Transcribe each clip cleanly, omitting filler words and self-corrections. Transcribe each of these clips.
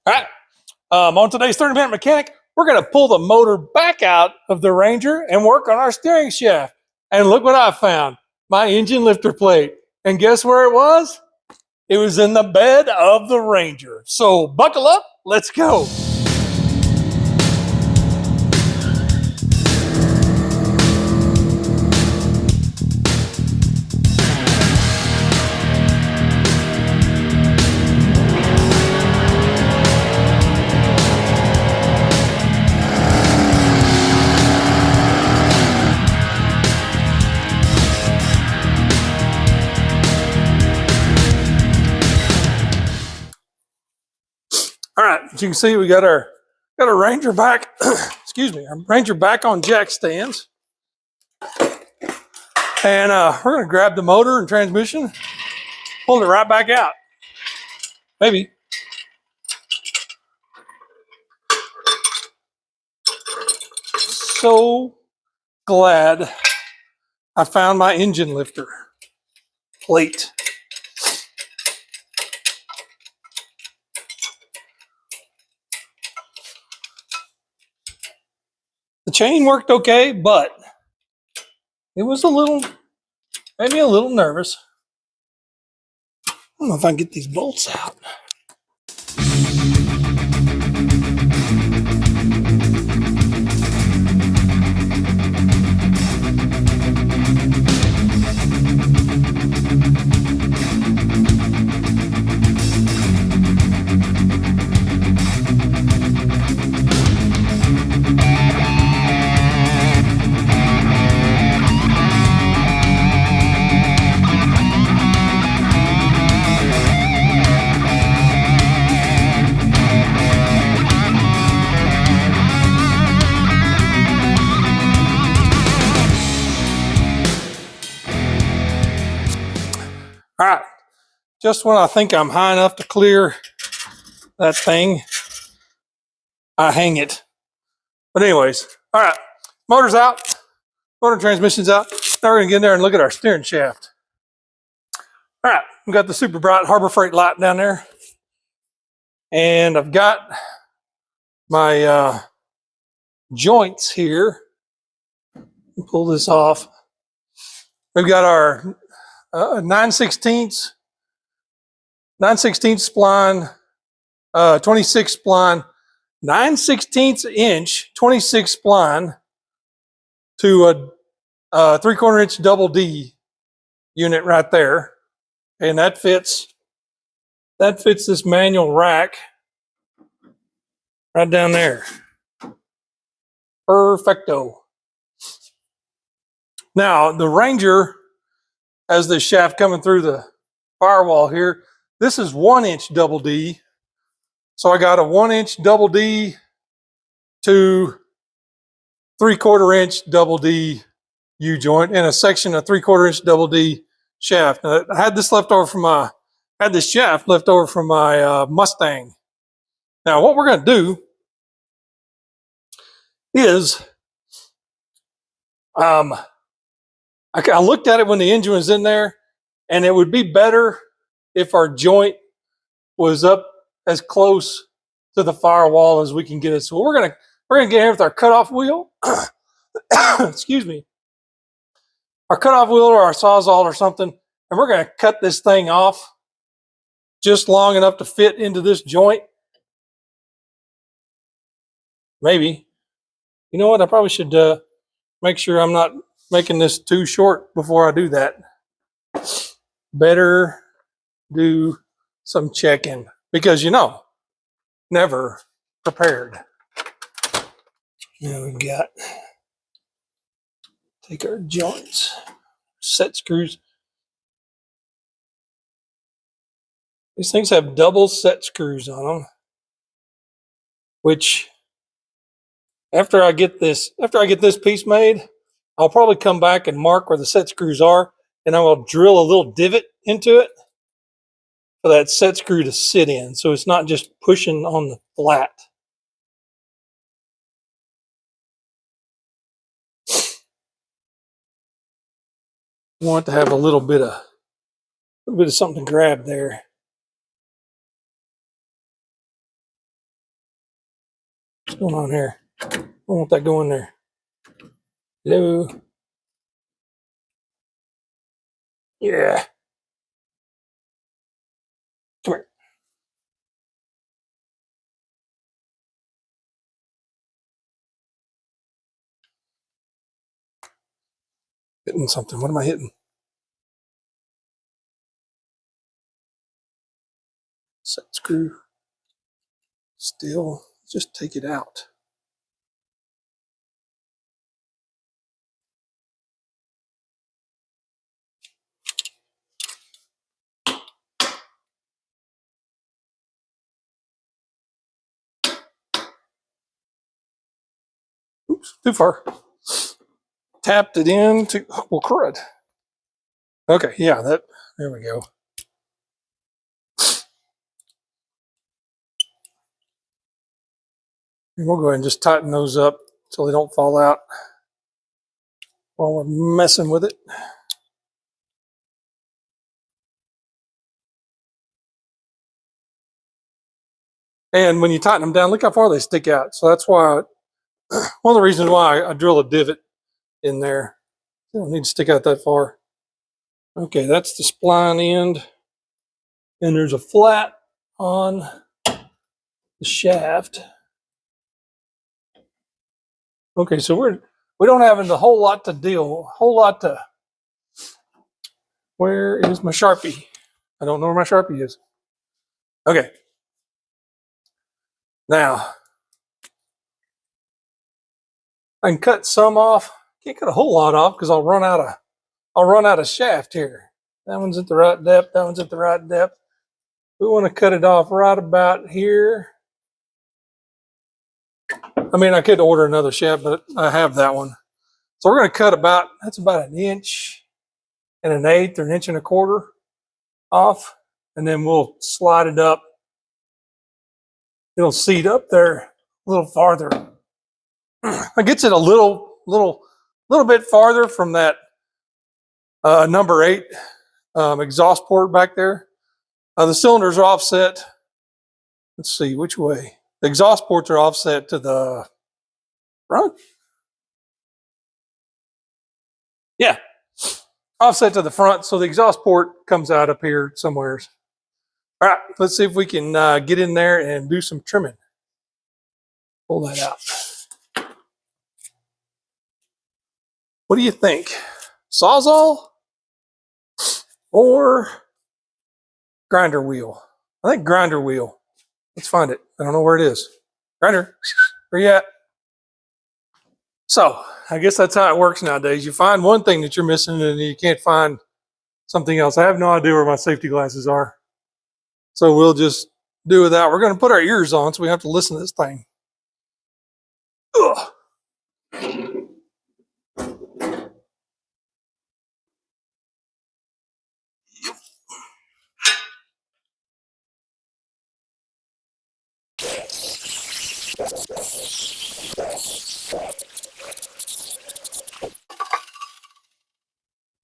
All right. On today's 30-minute mechanic, we're going to pull the motor back out of the Ranger and work on our steering shaft. And look what I found, my engine lifter plate. And guess where it was? It was in the bed of the Ranger. So buckle up, let's go. All right, as you can see, we got our Ranger back, excuse me, our Ranger back on jack stands. And we're going to grab the motor and transmission, pull it right back out. Maybe. So glad I found my engine lifter plate. The chain worked okay, but it was maybe a little nervous. I don't know if I can get these bolts out. All right, just when I think I'm high enough to clear that thing, I hang it. But anyways, all right, motor's out, motor transmission's out. Now we're gonna get in there and look at our steering shaft. All right, we've got the super bright Harbor Freight light down there. And I've got my joints here. Pull this off. We've got our 9/16 spline, 26 spline, 9/16 inch, 26 spline to a 3/4 inch double D unit right there. And that fits this manual rack right down there. Perfecto. Now the Ranger has this shaft coming through the firewall here. This is 1 inch double D. So I got a 1 inch double D to 3/4 inch double D U-joint and a section of 3/4 inch double D shaft. Now, I had this shaft left over from my Mustang. Now what we're going to do is, I looked at it when the engine was in there, and it would be better if our joint was up as close to the firewall as we can get it. So we're gonna get here with our cutoff wheel. Excuse me, our cutoff wheel or our Sawzall or something, and we're gonna cut this thing off just long enough to fit into this joint. Maybe. You know what? I probably should make sure I'm not making this too short before I do that. Better do some checking because, never prepared. Now we've got, take our joints, set screws. These things have double set screws on them, which after I get this piece made, I'll probably come back and mark where the set screws are, and I will drill a little divot into it for that set screw to sit in, so it's not just pushing on the flat. You want it to have a little bit of something to grab there. What's going on here? I don't want that going there. Hello. Yeah. Come here. Hitting something. What am I hitting? Set screw. Still, just take it out. Oops, too far. Tapped it in to, well, crud. Okay, yeah, there we go. And we'll go ahead and just tighten those up so they don't fall out while we're messing with it. And when you tighten them down, look how far they stick out. So that's why, one of the reasons why I drill a divot in there. They don't need to stick out that far. Okay, that's the spline end. And there's a flat on the shaft. Okay, so we don't have a whole lot to where is my Sharpie? I don't know where my Sharpie is. Okay. Now, I can cut some off. Can't cut a whole lot off because I'll run out of shaft here. That one's at the right depth, that one's at the right depth. We want to cut it off right about here. I mean, I could order another shaft, but I have that one. So we're going to cut that's about 1 1/8 inches or 1 1/4 off. And then we'll slide it up. It'll seat up there a little farther. It gets it a little bit farther from that number 8 exhaust port back there. The cylinders are offset. Let's see which way. The exhaust ports are offset to the front. Yeah, offset to the front. So the exhaust port comes out up here somewhere. All right, let's see if we can get in there and do some trimming. Pull that out. What do you think? Sawzall or grinder wheel? I think grinder wheel. Let's find it. I don't know where it is. Grinder, where you at? So I guess that's how it works nowadays. You find one thing that you're missing and you can't find something else. I have no idea where my safety glasses are. So we'll just do without. We're going to put our ears on so we have to listen to this thing. Ugh.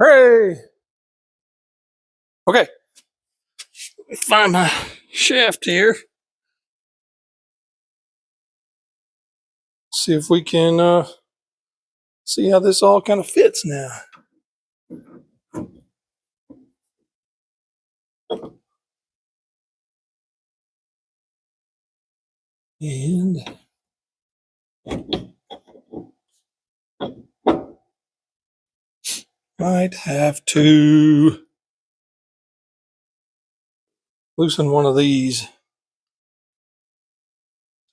Hooray! Okay. Let me find my shaft here. See if we can see how this all kind of fits now. And might have to loosen one of these. Is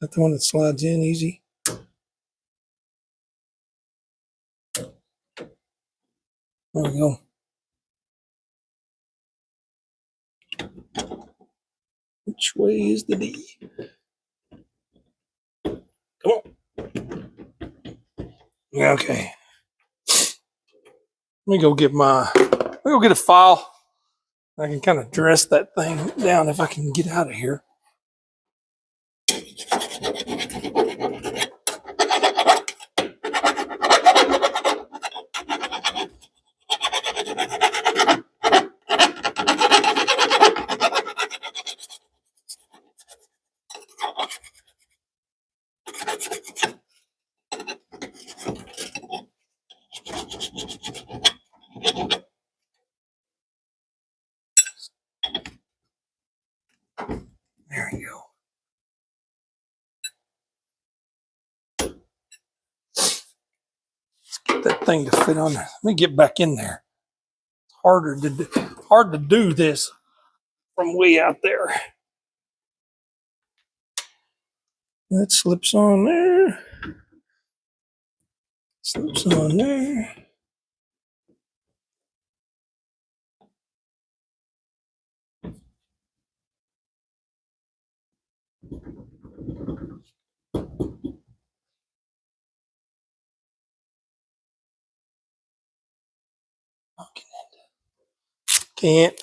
that the one that slides in easy? There we go. Which way is the D? Come on. Okay. Let me go get a file. I can kind of dress that thing down if I can get out of here. that thing to fit on there. Let me get back in there. It's hard to do this from way out there. That slips on there. Slips on there. Can't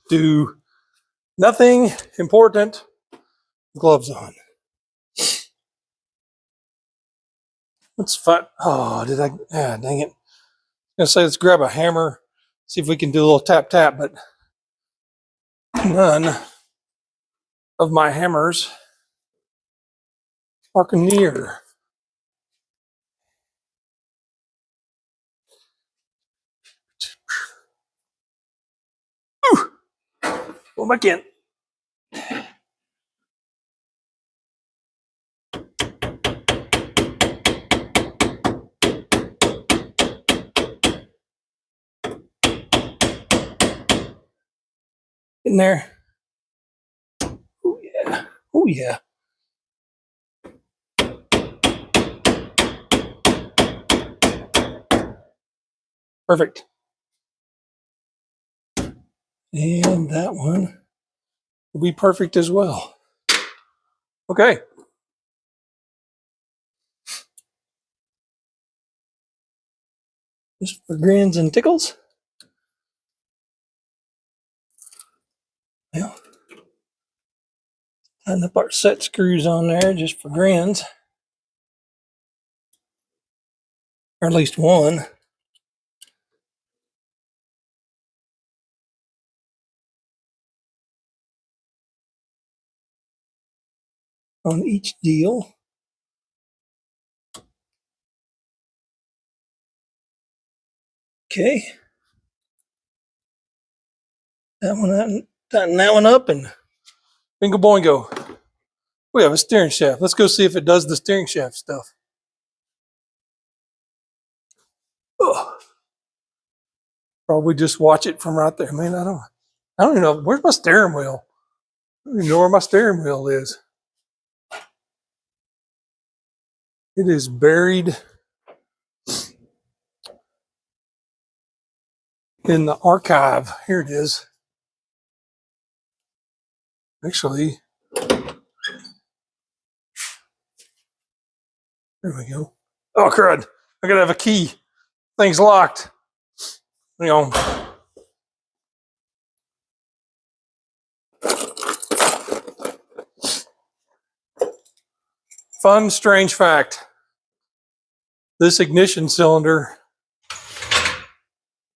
do nothing important. Gloves on. Let's find. Oh, did I? Ah, dang it. I was gonna say let's grab a hammer, see if we can do a little tap tap, but none of my hammers are near. Go back in. In there. Oh yeah. Oh yeah. Perfect. And that one will be perfect as well. Okay. Just for grins and tickles. Well, tighten up our set screws on there just for grins. Or at least one. On each deal. Okay. That one out, tighten that one up, and bingo boingo. We have a steering shaft. Let's go see if it does the steering shaft stuff. Oh. Probably just watch it from right there. Man, I don't even know. Where's my steering wheel? I don't even know where my steering wheel is. It is buried in the archive. Here it is. Actually, there we go. Oh, crud. I gotta have a key. Thing's locked. Hang on. Fun, strange fact. This ignition cylinder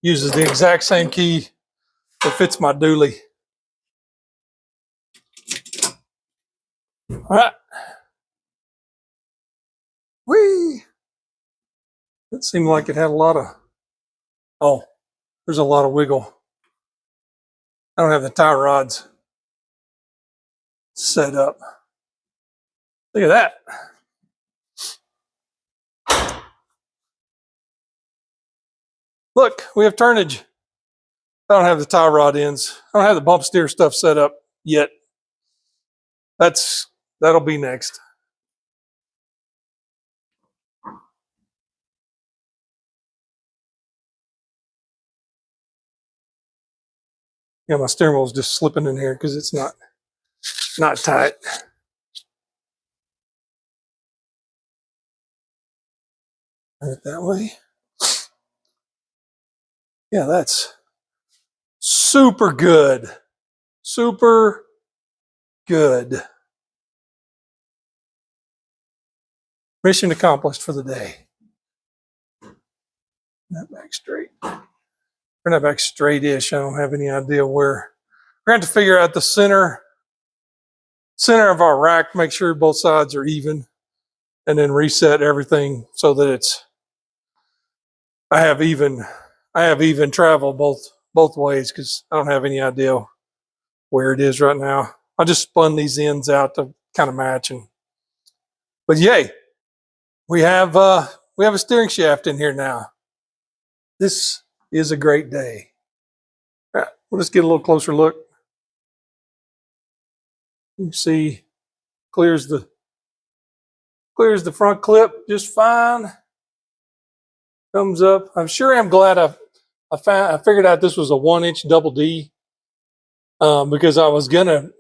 uses the exact same key that fits my dually. All right. Whee! It seemed like it had a lot of, oh, there's a lot of wiggle. I don't have the tie rods set up. Look at that. Look, we have turnage. I don't have the tie rod ends. I don't have the bump steer stuff set up yet. That'll be next. Yeah, my steering wheel is just slipping in here because it's not tight. Turn it that way. Yeah, that's super good. Super good. Mission accomplished for the day. Turn that back straight. Turn that back straight-ish. I don't have any idea where. We're going to have to figure out the center of our rack, make sure both sides are even, and then reset everything so that I have even travel both ways, because I don't have any idea where it is right now. I just spun these ends out to kind of match, but yay, we have a steering shaft in here now. This is a great day. All right, we'll just get a little closer look. You can see clears the front clip just fine. Comes up. I'm sure I'm glad I figured out this was a 1-inch double D, because I was gonna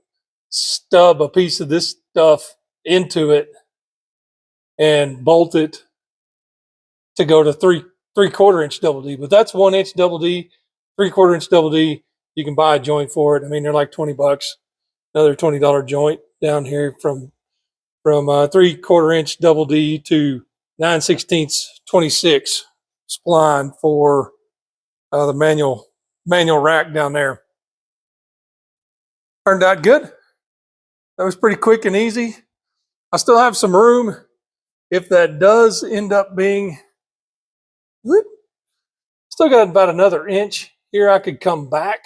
stub a piece of this stuff into it and bolt it to go to 3/4 inch double D. But that's 1-inch double D, 3/4 inch double D. You can buy a joint for it. I mean, they're like $20. Another $20 joint down here from 3/4 inch double D to 9/16 26 spline for the manual rack down there. Turned out good. That was pretty quick and easy. I still have some room if that does end up being, still got about another inch here I could come back.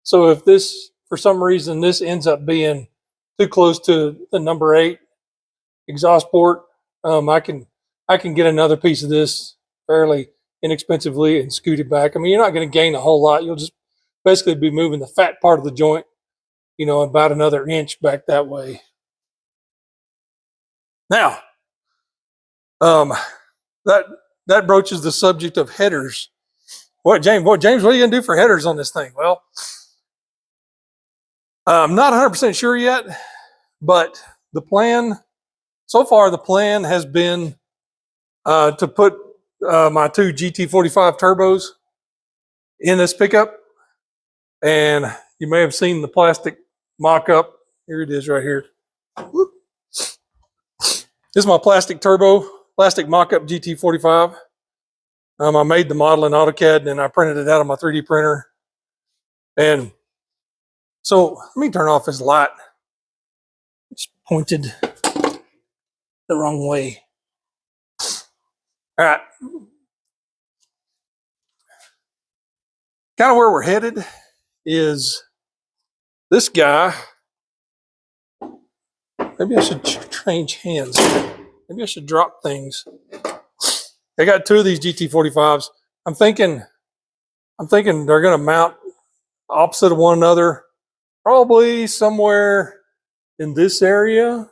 So if this, for some reason, this ends up being too close to the number 8 exhaust port, I can get another piece of this fairly inexpensively and scoot it back. I mean, you're not going to gain a whole lot. You'll just basically be moving the fat part of the joint, about another inch back that way. Now, that broaches the subject of headers. James, what are you going to do for headers on this thing? Well, I'm not 100% sure yet, but so far the plan has been to put my 2 GT45 turbos in this pickup. And you may have seen the plastic mock-up. Here it is right here. Whoop. This is my plastic mock-up GT45. I made the model in AutoCAD and then I printed it out on my 3D printer. And so let me turn off this light. It's pointed the wrong way. All right. Kind of where we're headed is this guy. Maybe I should change hands. Maybe I should drop things. I got 2 of these GT45s. I'm thinking they're going to mount opposite of one another, probably somewhere in this area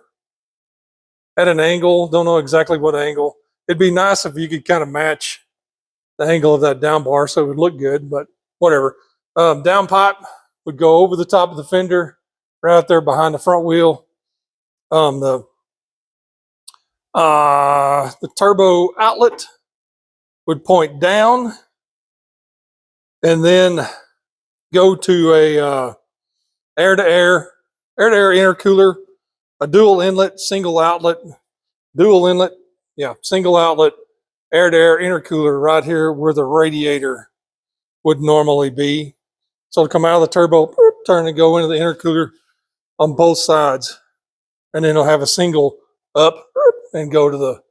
at an angle. Don't know exactly what angle. It'd be nice if you could kind of match the angle of that down bar so it would look good, but whatever. Down pipe would go over the top of the fender, right out there behind the front wheel. The turbo outlet would point down and then go to a air-to-air intercooler, a dual inlet, single outlet, single outlet, air-to-air intercooler right here where the radiator would normally be. So it'll come out of the turbo, turn and go into the intercooler on both sides. And then it'll have a single up and go to the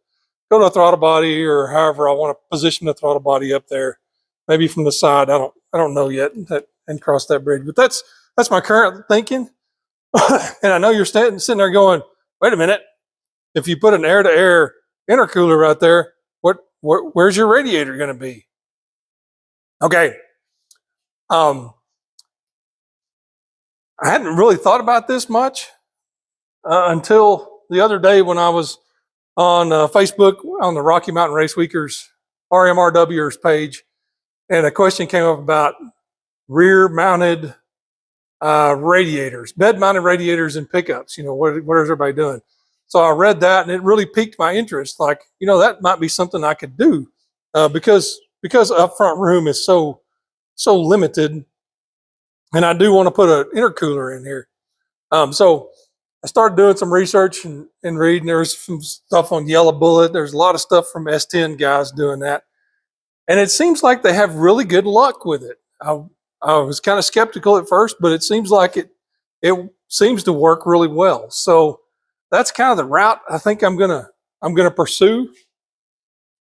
throttle body, or however I want to position the throttle body up there. Maybe from the side. I don't know yet, and cross that bridge. But that's my current thinking. And I know you're sitting there going, wait a minute. If you put an air-to-air intercooler right there, where's your radiator going to be? Okay. I hadn't really thought about this much until the other day when I was on Facebook on the Rocky Mountain Race Weekers RMRWers page, and a question came up about rear-mounted radiators, bed-mounted radiators in pickups. What is everybody doing? So I read that, and it really piqued my interest. Like, that might be something I could do because upfront room is so limited, and I do want to put an intercooler in here. So I started doing some research and reading. There's some stuff on Yellow Bullet. There's a lot of stuff from S10 guys doing that. And it seems like they have really good luck with it. I was kind of skeptical at first, but it seems like it seems to work really well. So that's kind of the route I think I'm gonna pursue.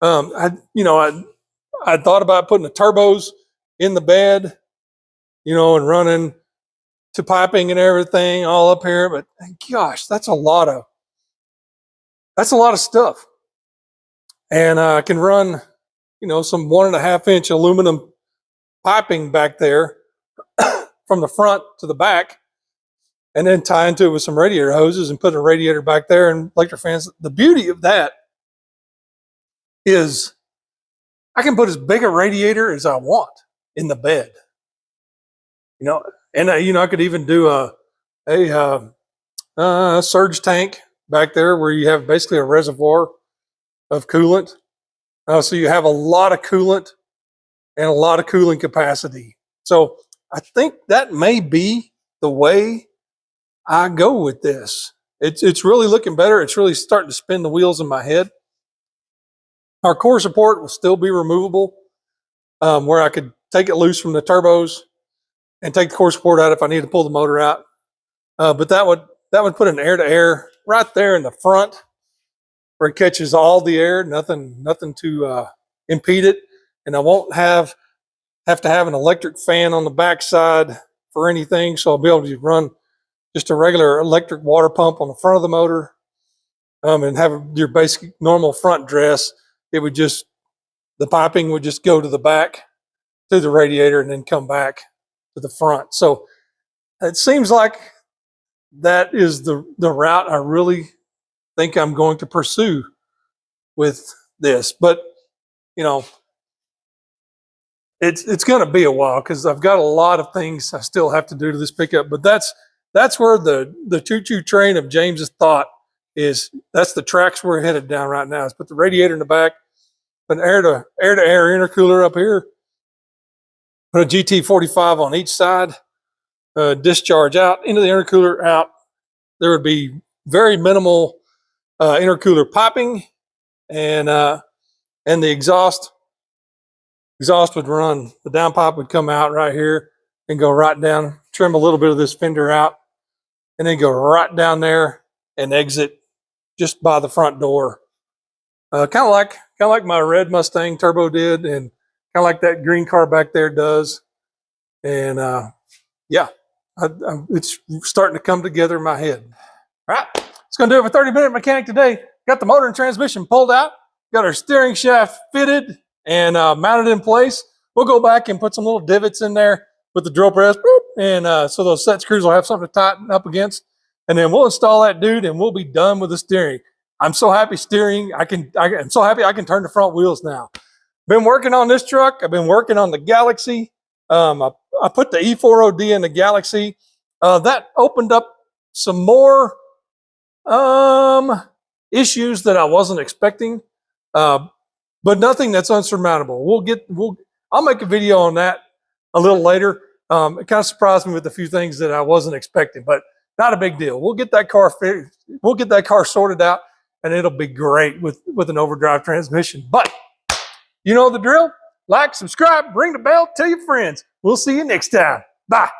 I thought about putting the turbos in the bed, and running to piping and everything all up here, but gosh, that's a lot of stuff. And I can run some 1.5-inch aluminum piping back there from the front to the back, and then tie into it with some radiator hoses and put a radiator back there and electric fans. The beauty of that is I can put as big a radiator as I want in the bed, and I could even do a surge tank back there where you have basically a reservoir of coolant. So you have a lot of coolant and a lot of cooling capacity. So I think that may be the way I go with this. It's really looking better. It's really starting to spin the wheels in my head. Our core support will still be removable, where I could take it loose from the turbos and take the core support out if I need to pull the motor out. But that would put an air-to-air right there in the front, where it catches all the air, nothing to impede it, and I won't have to have an electric fan on the backside for anything. So I'll be able to run just a regular electric water pump on the front of the motor, and have your basic normal front dress. The piping would just go to the back to the radiator and then come back to the front. So it seems like that is the route I really think I'm going to pursue with this. But it's going to be a while, because I've got a lot of things I still have to do to this pickup. But that's where the choo-choo train of James's thought is. That's the tracks we're headed down right now. Is put the radiator in the back, put an air-to-air intercooler up here, put a GT45 on each side, discharge out into the intercooler out. There would be very minimal intercooler piping, and the exhaust would run. The downpipe would come out right here and go right down, trim a little bit of this fender out, and then go right down there and exit just by the front door. Kind of like my red Mustang Turbo did, and kind of like that green car back there does. And yeah, it's starting to come together in my head. All right, it's going to do it for 30-minute mechanic today. Got the motor and transmission pulled out, got our steering shaft fitted and mounted in place. We'll go back and put some little divots in there with the drill press, and so those set screws will have something to tighten up against. And then we'll install that dude, and we'll be done with the steering. I'm so happy steering. I'm so happy I can turn the front wheels now. Been working on this truck. I've been working on the Galaxy. I put the E4OD in the Galaxy. That opened up some more issues that I wasn't expecting, but nothing that's unsurmountable. I'll make a video on that a little later. It kind of surprised me with a few things that I wasn't expecting, but not a big deal. We'll get that car fixed. We'll get that car sorted out, and it'll be great with an overdrive transmission. But you know the drill. Like, subscribe, ring the bell, tell your friends. We'll see you next time. Bye.